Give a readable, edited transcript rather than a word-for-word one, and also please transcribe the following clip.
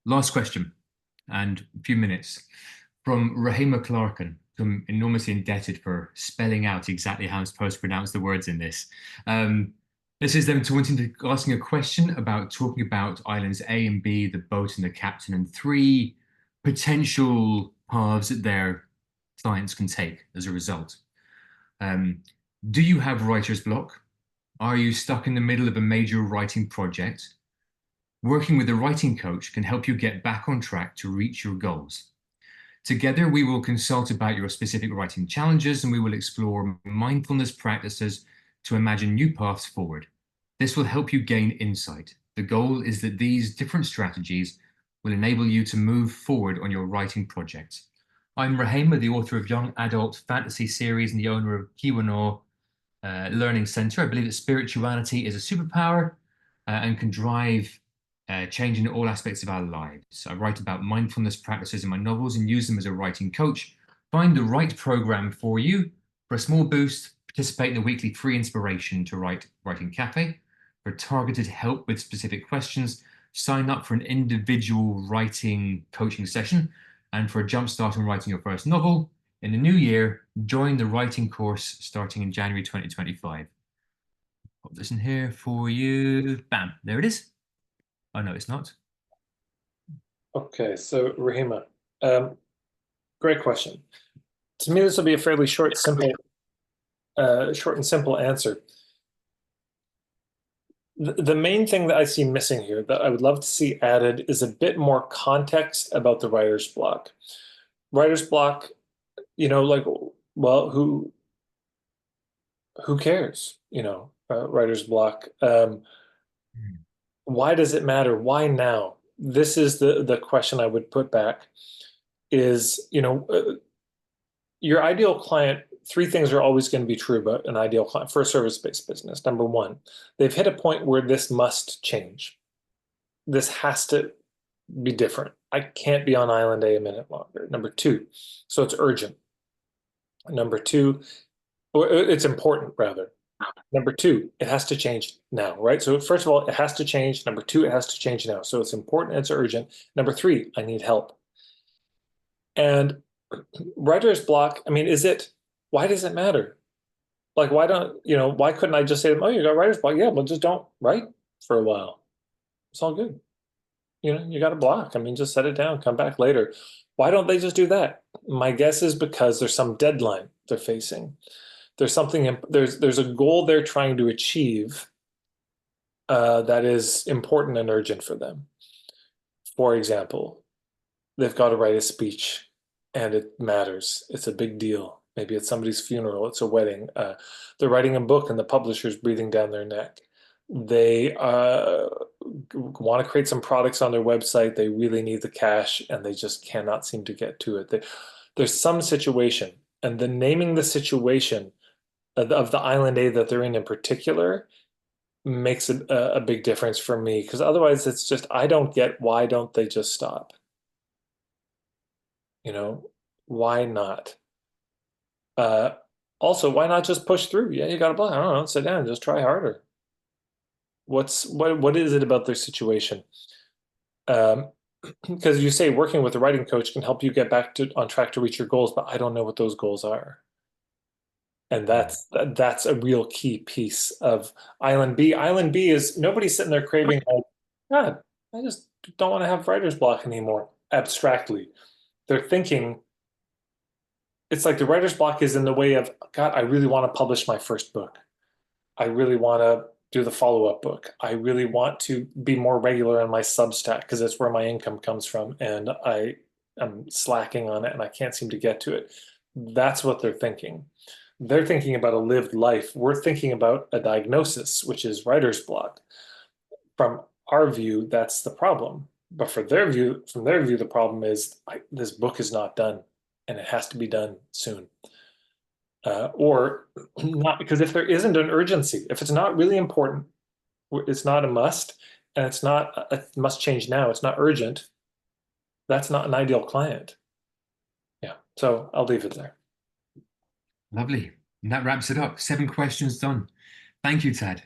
Last question, and a few minutes from Rahima Clarkin, who I'm enormously indebted for spelling out exactly how I'm supposed to pronounce the words in this. This is them asking a question about talking about islands A and B, the boat and the captain, and three potential paths that their clients can take as a result. Do you have writer's block? Are you stuck in the middle of a major writing project? Working with a writing coach can help you get back on track to reach your goals. Together, we will consult about your specific writing challenges and we will explore mindfulness practices to imagine new paths forward. This will help you gain insight. The goal is that these different strategies will enable you to move forward on your writing projects. I'm Rahima, the author of Young Adult Fantasy Series and the owner of Kiwano Learning Center. I believe that spirituality is a superpower and can drive change in all aspects of our lives. I write about mindfulness practices in my novels and use them as a writing coach. Find the right program for you. For a small boost, participate in the weekly free inspiration to Writing Cafe. For targeted help with specific questions, sign up for an individual writing coaching session. And for a jumpstart on writing your first novel, in the new year, join the writing course starting in January 2025. Pop this in here for you. Bam, there it is. Oh, no, it's not. Okay, so Rahima, great question. To me, this will be a fairly short and simple answer. The main thing that I see missing here that I would love to see added is a bit more context about the writer's block. Writer's block, like, well, who cares? Writer's block. Why does it matter? Why now? This is the question I would put back is, your ideal client, three things are always going to be true about an ideal client for a service-based business. Number one, they've hit a point where this must change. This has to be different. I can't be on island A minute longer. Number two, so it's urgent. Number two, or it's important rather. Number two, it has to change now, right? So first of all, it has to change. Number two, it has to change now. So it's important, it's urgent. Number three, I need help. And writer's block, I mean, why does it matter? Like, why couldn't I just say to them, oh, you got writer's block? Yeah, well, just don't write for a while. It's all good. You got a block. I mean, just set it down, come back later. Why don't they just do that? My guess is because there's some deadline they're facing. There's a goal they're trying to achieve that is important and urgent for them. For example, they've got to write a speech and it matters. It's a big deal. Maybe it's somebody's funeral, it's a wedding. They're writing a book and the publisher's breathing down their neck. They want to create some products on their website. They really need the cash and they just cannot seem to get to it. There's some situation, and the naming the situation of the island A that they're in particular makes a big difference for me, because otherwise it's just, I don't get, why don't they just stop? Why not? Also, why not just push through? Yeah, you got a block. I don't know, sit down, just try harder. What is it about their situation? Because you say working with a writing coach can help you get back on track to reach your goals, but I don't know what those goals are. And that's a real key piece of Island B. Island B is nobody's sitting there craving, like, God, I just don't want to have writer's block anymore, abstractly. They're thinking, it's like the writer's block is in the way of, God, I really want to publish my first book. I really want to do the follow-up book. I really want to be more regular on my Substack because that's where my income comes from, and I am slacking on it and I can't seem to get to it. That's what they're thinking. They're thinking about a lived life. We're thinking about a diagnosis, which is writer's block. From our view, that's the problem. But from their view, the problem is this book is not done and it has to be done soon. Or not, because if there isn't an urgency, if it's not really important, it's not a must, and it's not a must change now, it's not urgent, that's not an ideal client. Yeah, so I'll leave it there. Lovely. And that wraps it up. 7 questions done. Thank you, Tad.